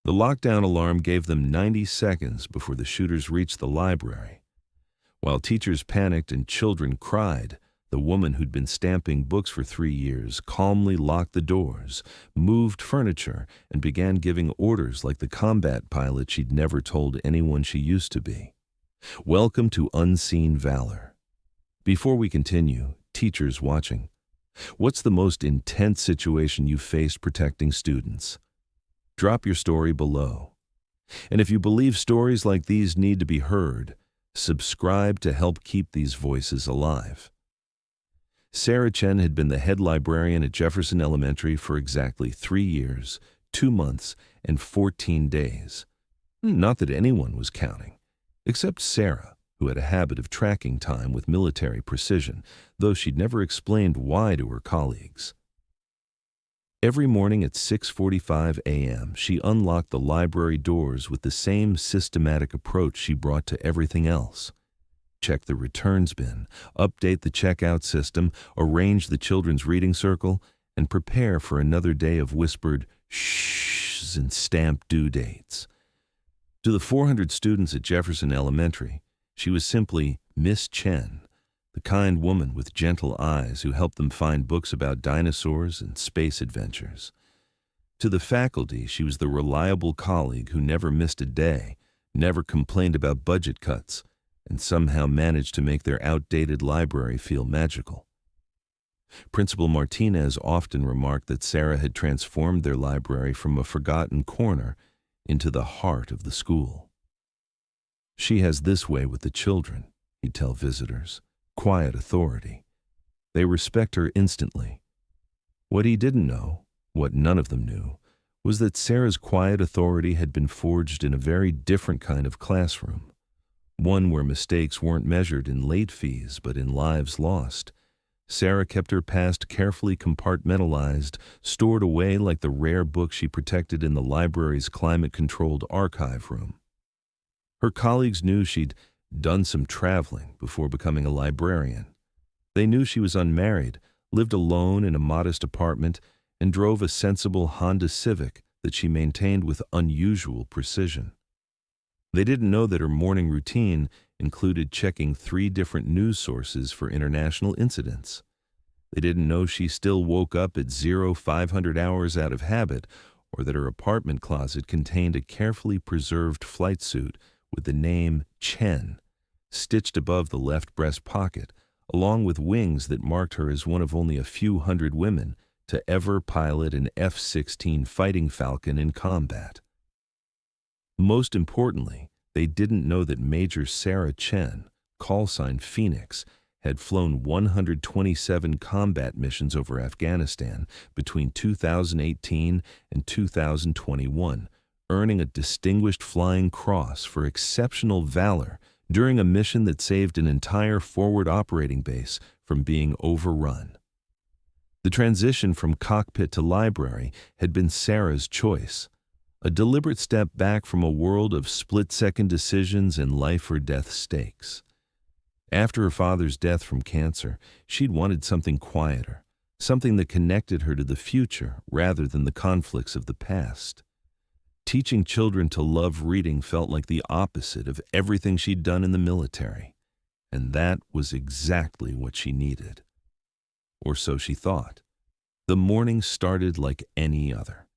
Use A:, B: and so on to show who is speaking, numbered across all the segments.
A: The lockdown alarm gave them 90 seconds before the shooters reached the library. While teachers panicked and children cried, the woman who'd been stamping books for 3 years calmly locked the doors, moved furniture, and began giving orders like the combat pilot she'd never told anyone she used to be. Welcome to Unseen Valor. Before we continue, teachers watching, what's the most intense situation you've faced protecting students? Drop your story below. And if you believe stories like these need to be heard, subscribe to help keep these voices alive. Sarah Chen had been the head librarian at Jefferson Elementary for exactly 3 years, 2 months, and 14 days. Not that anyone was counting, except Sarah, who had a habit of tracking time with military precision, though she'd never explained why to her colleagues. Every morning at 6:45 a.m., she unlocked the library doors with the same systematic approach she brought to everything else. Check the returns bin, update the checkout system, arrange the children's reading circle, and prepare for another day of whispered shhs and stamped due dates. To the 400 students at Jefferson Elementary, she was simply Miss Chen, the kind woman with gentle eyes who helped them find books about dinosaurs and space adventures. To the faculty, she was the reliable colleague who never missed a day, never complained about budget cuts, and somehow managed to make their outdated library feel magical. Principal Martinez often remarked that Sarah had transformed their library from a forgotten corner into the heart of the school. She has this way with the children, he'd tell visitors, quiet authority. They respect her instantly. What he didn't know, what none of them knew, was that Sarah's quiet authority had been forged in a very different kind of classroom. One where mistakes weren't measured in late fees but in lives lost. Sarah kept her past carefully compartmentalized, stored away like the rare book she protected in the library's climate-controlled archive room. Her colleagues knew she'd done some traveling before becoming a librarian. They knew she was unmarried, lived alone in a modest apartment, and drove a sensible Honda Civic that she maintained with unusual precision. They didn't know that her morning routine included checking 3 different news sources for international incidents. They didn't know she still woke up at 500 hours out of habit, or that her apartment closet contained a carefully preserved flight suit with the name Chen stitched above the left breast pocket, along with wings that marked her as one of only a few hundred women to ever pilot an F-16 Fighting Falcon in combat. Most importantly, they didn't know that Major Sarah Chen, callsign Phoenix, had flown 127 combat missions over Afghanistan between 2018 and 2021, earning a Distinguished Flying Cross for exceptional valor during a mission that saved an entire forward operating base from being overrun. The transition from cockpit to library had been Sarah's choice, a deliberate step back from a world of split-second decisions and life-or-death stakes. After her father's death from cancer, she'd wanted something quieter, something that connected her to the future rather than the conflicts of the past. Teaching children to love reading felt like the opposite of everything she'd done in the military, and that was exactly what she needed. Or so she thought. The morning started like any other.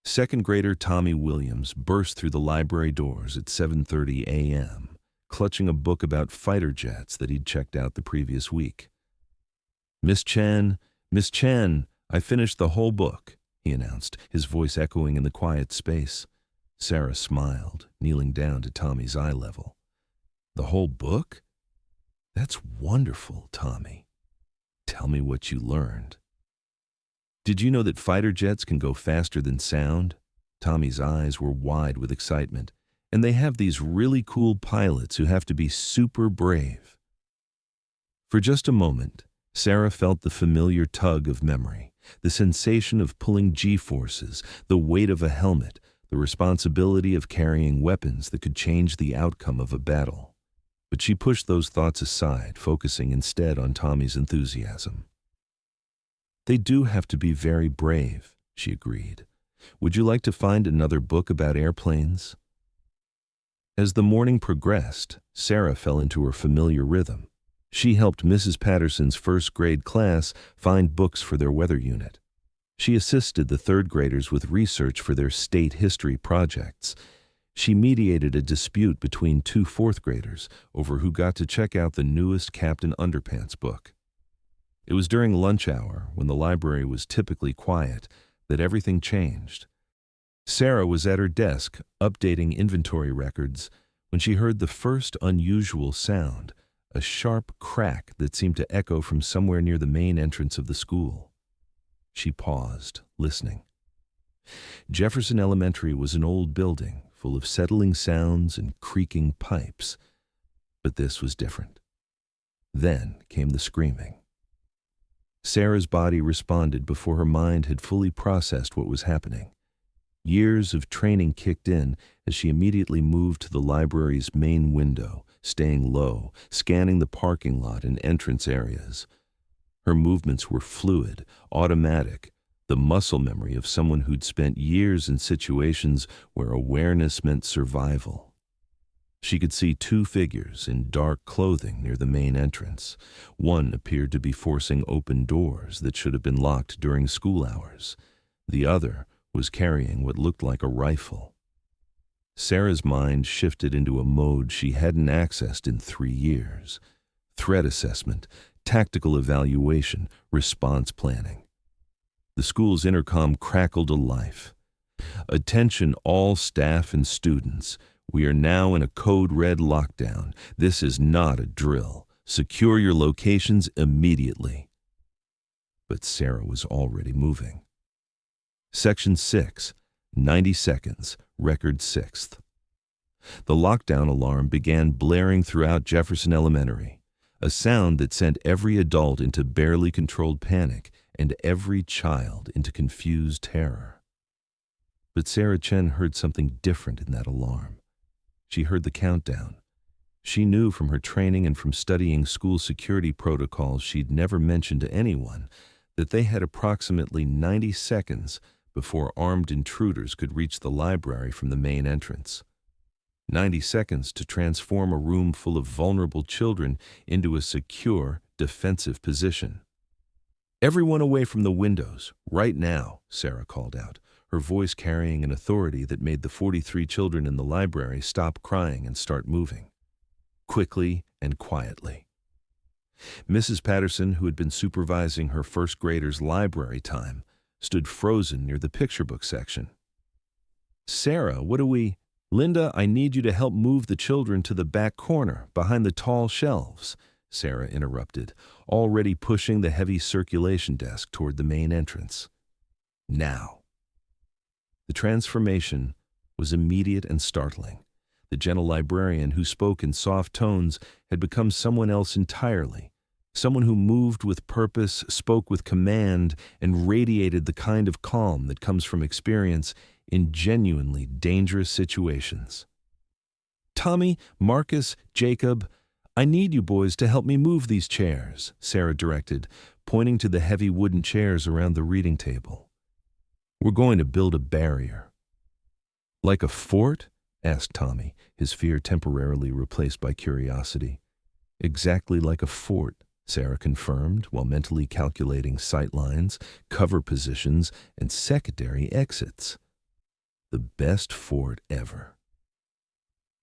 A: Second grader Tommy Williams burst through the library doors at 7:30 a.m., clutching a book about fighter jets that he'd checked out the previous week. Miss Chen, I finished the whole book," he announced, his voice echoing in the quiet space. Sarah smiled, kneeling down to Tommy's eye level. "The whole book? That's wonderful, Tommy. Tell me what you learned." "Did you know that fighter jets can go faster than sound?" Tommy's eyes were wide with excitement. "And they have these really cool pilots who have to be super brave." For just a moment, Sarah felt the familiar tug of memory, the sensation of pulling G-forces, the weight of a helmet, the responsibility of carrying weapons that could change the outcome of a battle. But she pushed those thoughts aside, focusing instead on Tommy's enthusiasm. "They do have to be very brave," she agreed. Would you like to find another book about airplanes? As the morning progressed, Sarah fell into her familiar rhythm. She helped Mrs. Patterson's first-grade class find books for their weather unit. She assisted the third graders with research for their state history projects. She mediated a dispute between two fourth graders over who got to check out the newest Captain Underpants book. It was during lunch hour, when the library was typically quiet, that everything changed. Sarah was at her desk, updating inventory records, when she heard the first unusual sound, a sharp crack that seemed to echo from somewhere near the main entrance of the school. She paused, listening. Jefferson Elementary was an old building, full of settling sounds and creaking pipes. But this was different. Then came the screaming. Sarah's body responded before her mind had fully processed what was happening. Years of training kicked in as she immediately moved to the library's main window, staying low, scanning the parking lot and entrance areas. Her movements were fluid, automatic, the muscle memory of someone who'd spent years in situations where awareness meant survival. She could see two figures in dark clothing near the main entrance. One appeared to be forcing open doors that should have been locked during school hours. The other was carrying what looked like a rifle. Sarah's mind shifted into a mode she hadn't accessed in 3 years. Threat assessment, tactical evaluation, response planning. The school's intercom crackled to life. Attention all staff and students. We are now in a code red lockdown. This is not a drill. Secure your locations immediately. But Sarah was already moving. Section 6, 90 seconds, record 6th. The lockdown alarm began blaring throughout Jefferson Elementary, a sound that sent every adult into barely controlled panic and every child into confused terror. But Sarah Chen heard something different in that alarm. She heard the countdown. She knew from her training and from studying school security protocols she'd never mentioned to anyone that they had approximately 90 seconds before armed intruders could reach the library from the main entrance. 90 seconds to transform a room full of vulnerable children into a secure, defensive position. "Everyone away from the windows, right now," Sarah called out, her voice carrying an authority that made the 43 children in the library stop crying and start moving. Quickly and quietly. Mrs. Patterson, who had been supervising her first graders' library time, stood frozen near the picture book section. "Sarah, what do we—" "Linda, I need you to help move the children to the back corner, behind the tall shelves," Sarah interrupted, already pushing the heavy circulation desk toward the main entrance. Now. The transformation was immediate and startling. The gentle librarian who spoke in soft tones had become someone else entirely. Someone who moved with purpose, spoke with command, and radiated the kind of calm that comes from experience in genuinely dangerous situations. "Tommy, Marcus, Jacob, I need you boys to help me move these chairs," Sarah directed, pointing to the heavy wooden chairs around the reading table. "We're going to build a barrier." "Like a fort?" asked Tommy, his fear temporarily replaced by curiosity. "Exactly like a fort," Sarah confirmed while mentally calculating sight lines, cover positions, and secondary exits. The best fort ever.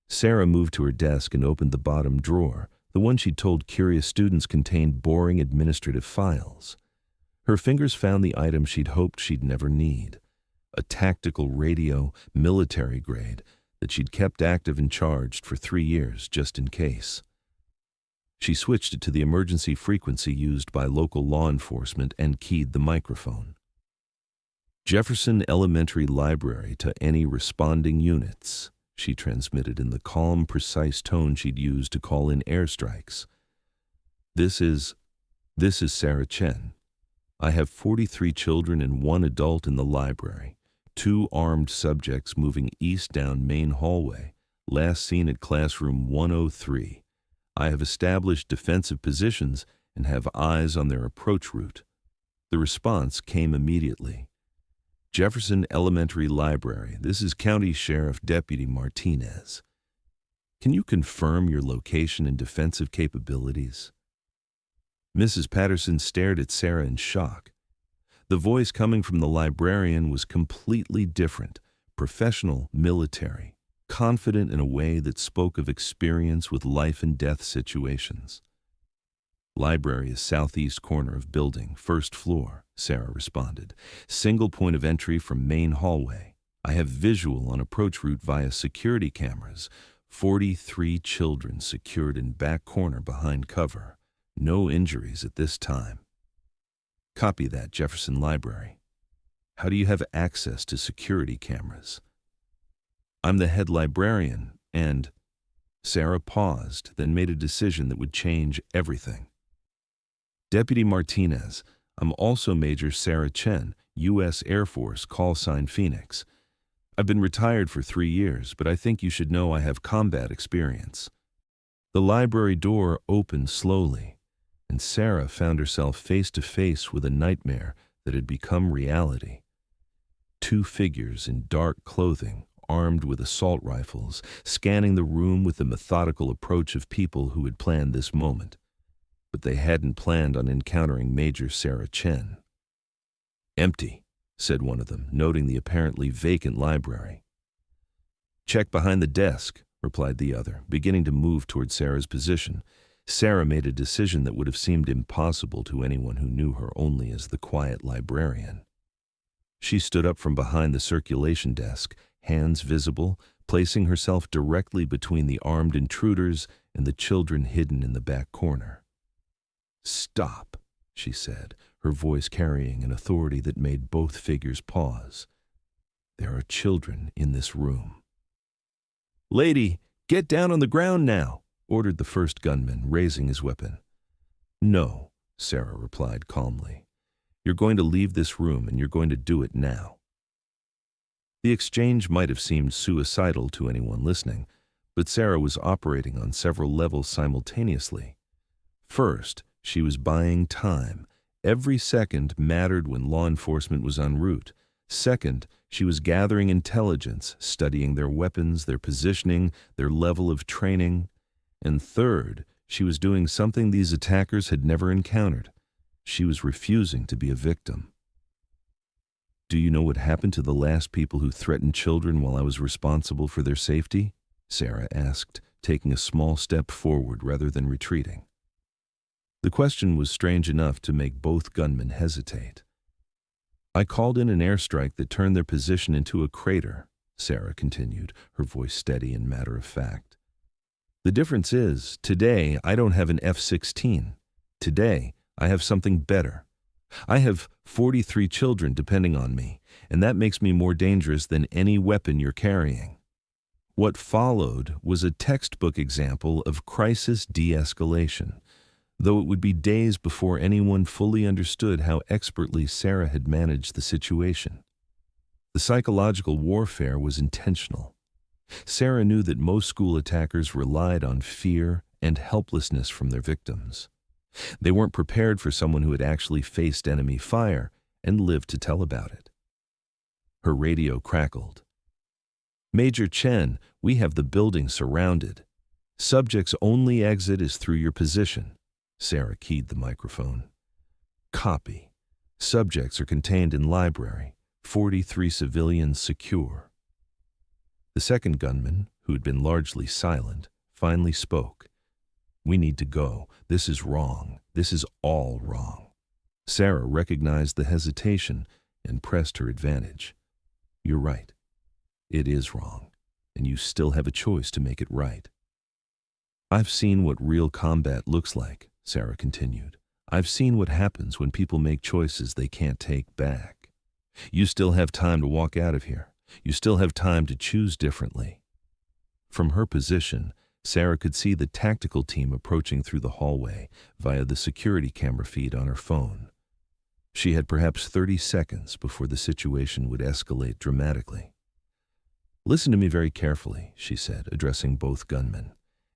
A: Sarah moved to her desk and opened the bottom drawer. The one she'd told curious students contained boring administrative files. Her fingers found the item she'd hoped she'd never need. A tactical radio, military grade, that she'd kept active and charged for 3 years just in case. She switched it to the emergency frequency used by local law enforcement and keyed the microphone. "Jefferson Elementary Library to any responding units," she transmitted in the calm, precise tone she'd used to call in airstrikes. This is Sarah Chen. I have 43 children and 1 adult in the library. 2 armed subjects moving east down main hallway, last seen at classroom 103. I have established defensive positions and have eyes on their approach route." The response came immediately. Jefferson Elementary Library. This is County Sheriff Deputy Martinez. Can you confirm your location and defensive capabilities? Mrs. Patterson stared at Sarah in shock. The voice coming from the librarian was completely different, professional, military, confident in a way that spoke of experience with life and death situations. Library is southeast corner of building, first floor, Sarah responded. Single point of entry from main hallway. I have visual on approach route via security cameras. 43 children secured in back corner behind cover. No injuries at this time. Copy that, Jefferson Library. How do you have access to security cameras? I'm the head librarian, and Sarah paused, then made a decision that would change everything. Deputy Martinez, I'm also Major Sarah Chen, U.S. Air Force, call sign Phoenix. I've been retired for 3 years, but I think you should know I have combat experience. The library door opened slowly, and Sarah found herself face to face with a nightmare that had become reality. 2 figures in dark clothing, armed with assault rifles, scanning the room with the methodical approach of people who had planned this moment. But they hadn't planned on encountering Major Sarah Chen. Empty, said one of them, noting the apparently vacant library. Check behind the desk, replied the other, beginning to move toward Sarah's position. Sarah made a decision that would have seemed impossible to anyone who knew her only as the quiet librarian. She stood up from behind the circulation desk, hands visible, placing herself directly between the armed intruders and the children hidden in the back corner. Stop, she said, her voice carrying an authority that made both figures pause. There are children in this room. Lady, get down on the ground now, ordered the first gunman, raising his weapon. No, Sarah replied calmly. You're going to leave this room, and you're going to do it now. The exchange might have seemed suicidal to anyone listening, but Sarah was operating on several levels simultaneously. First, she was buying time. Every second mattered when law enforcement was en route. Second, she was gathering intelligence, studying their weapons, their positioning, their level of training. And third, she was doing something these attackers had never encountered. She was refusing to be a victim. Do you know what happened to the last people who threatened children while I was responsible for their safety? Sarah asked, taking a small step forward rather than retreating. The question was strange enough to make both gunmen hesitate. I called in an airstrike that turned their position into a crater, Sarah continued, her voice steady and matter-of-fact. The difference is, today I don't have an F-16. Today I have something better. I have 43 children depending on me, and that makes me more dangerous than any weapon you're carrying. What followed was a textbook example of crisis de-escalation, though it would be days before anyone fully understood how expertly Sarah had managed the situation. The psychological warfare was intentional. Sarah knew that most school attackers relied on fear and helplessness from their victims. They weren't prepared for someone who had actually faced enemy fire and lived to tell about it. Her radio crackled. Major Chen, we have the building surrounded. Subject's only exit is through your position. Sarah keyed the microphone. Copy. Subjects are contained in library. 43 civilians secure. The second gunman, who had been largely silent, finally spoke. We need to go. This is wrong. This is all wrong. Sarah recognized the hesitation and pressed her advantage. You're right. It is wrong, and you still have a choice to make it right. I've seen what real combat looks like, Sarah continued. I've seen what happens when people make choices they can't take back. You still have time to walk out of here. You still have time to choose differently. From her position, Sarah could see the tactical team approaching through the hallway via the security camera feed on her phone. She had perhaps 30 seconds before the situation would escalate dramatically. Listen to me very carefully, she said, addressing both gunmen.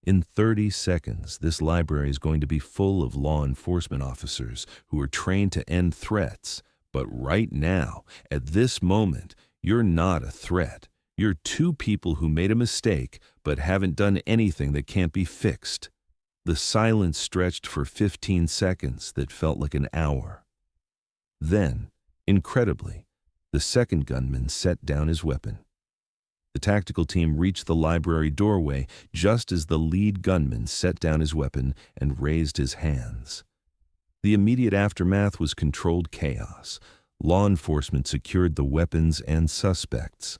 A: In 30 seconds, this library is going to be full of law enforcement officers who are trained to end threats, But right now, at this moment, you're not a threat. You're two people who made a mistake but haven't done anything that can't be fixed. The silence stretched for 15 seconds that felt like an hour. Then, incredibly, the second gunman set down his weapon. The tactical team reached the library doorway just as the lead gunman set down his weapon and raised his hands. The immediate aftermath was controlled chaos. Law enforcement secured the weapons and suspects.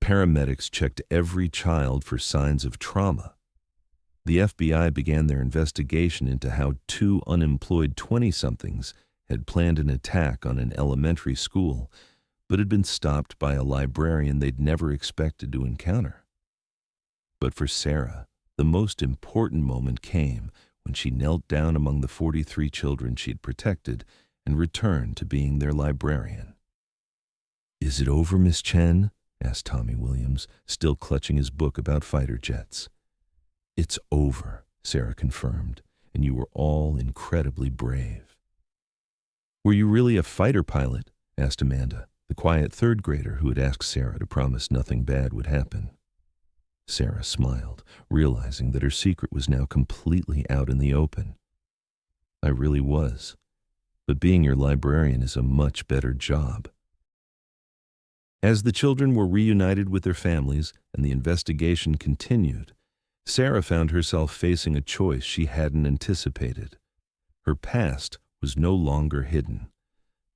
A: Paramedics checked every child for signs of trauma. The FBI began their investigation into how two unemployed 20-somethings had planned an attack on an elementary school, but had been stopped by a librarian they'd never expected to encounter. But for Sarah, the most important moment came when she knelt down among the 43 children she'd protected and returned to being their librarian. "Is it over, Miss Chen?" asked Tommy Williams, still clutching his book about fighter jets. "It's over," Sarah confirmed, "and you were all incredibly brave." "Were you really a fighter pilot?" asked Amanda, the quiet third grader who had asked Sarah to promise nothing bad would happen. Sarah smiled, realizing that her secret was now completely out in the open. "I really was, but being your librarian is a much better job." As the children were reunited with their families and the investigation continued, Sarah found herself facing a choice she hadn't anticipated. Her past was no longer hidden.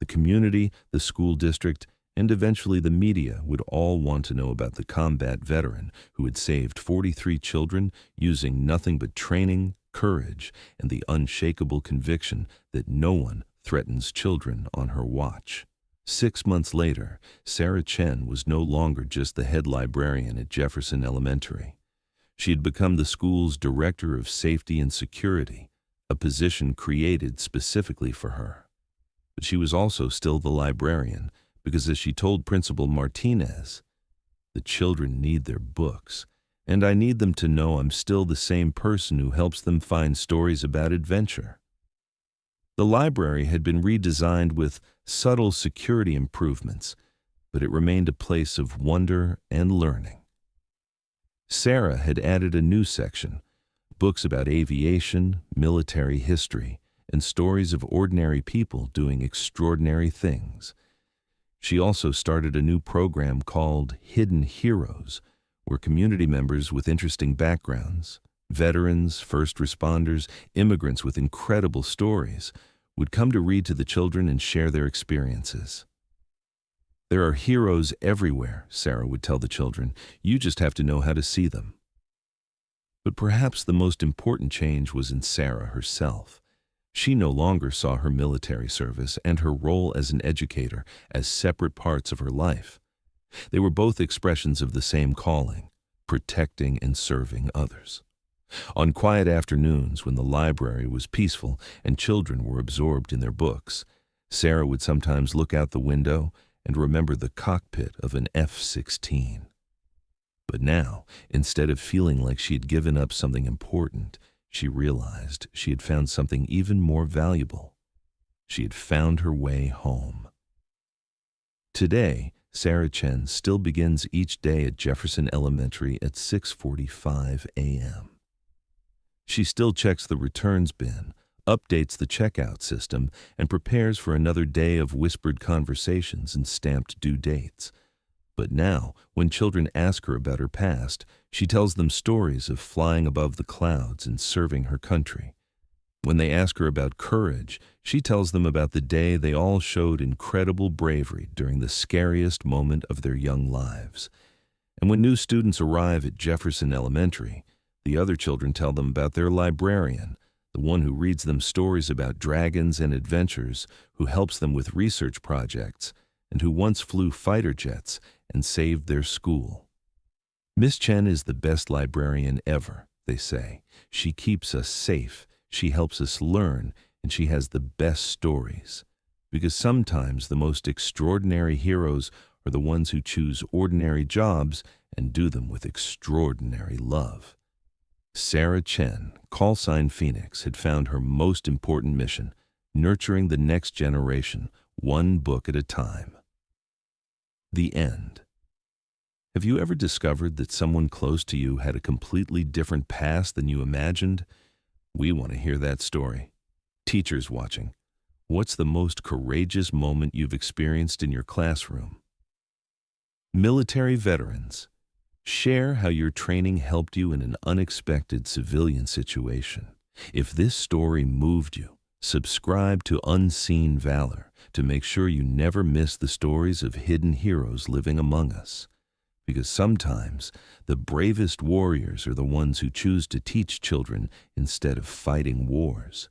A: The community, the school district, and eventually the media would all want to know about the combat veteran who had saved 43 children using nothing but training, courage, and the unshakable conviction that no one threatens children on her watch. 6 months later, Sarah Chen was no longer just the head librarian at Jefferson Elementary. She had become the school's director of safety and security, a position created specifically for her. But she was also still the librarian, because as she told Principal Martinez, "The children need their books, and I need them to know I'm still the same person who helps them find stories about adventure." The library had been redesigned with subtle security improvements, but it remained a place of wonder and learning. Sarah had added a new section, books about aviation, military history, and stories of ordinary people doing extraordinary things. She also started a new program called Hidden Heroes, where community members with interesting backgrounds, veterans, first responders, immigrants with incredible stories, would come to read to the children and share their experiences. "There are heroes everywhere," Sarah would tell the children. "You just have to know how to see them." But perhaps the most important change was in Sarah herself. She no longer saw her military service and her role as an educator as separate parts of her life. They were both expressions of the same calling, protecting and serving others. On quiet afternoons when the library was peaceful and children were absorbed in their books, Sarah would sometimes look out the window and remember the cockpit of an F-16. But now, instead of feeling like she had given up something important, she realized she had found something even more valuable. She had found her way home. Today, Sarah Chen still begins each day at Jefferson Elementary at 6:45 a.m. She still checks the returns bin, updates the checkout system, and prepares for another day of whispered conversations and stamped due dates. But now, when children ask her about her past, she tells them stories of flying above the clouds and serving her country. When they ask her about courage, she tells them about the day they all showed incredible bravery during the scariest moment of their young lives. And when new students arrive at Jefferson Elementary, the other children tell them about their librarian, the one who reads them stories about dragons and adventures, who helps them with research projects, and who once flew fighter jets and saved their school. "Miss Chen is the best librarian ever," they say. "She keeps us safe, she helps us learn, and she has the best stories." Because sometimes the most extraordinary heroes are the ones who choose ordinary jobs and do them with extraordinary love. Sarah Chen, callsign Phoenix, had found her most important mission, nurturing the next generation one book at a time. The end. Have you ever discovered that someone close to you had a completely different past than you imagined? We want to hear that story. Teachers watching, what's the most courageous moment you've experienced in your classroom? Military veterans, share how your training helped you in an unexpected civilian situation. If this story moved you, subscribe to Unseen Valor to make sure you never miss the stories of hidden heroes living among us. Because sometimes the bravest warriors are the ones who choose to teach children instead of fighting wars.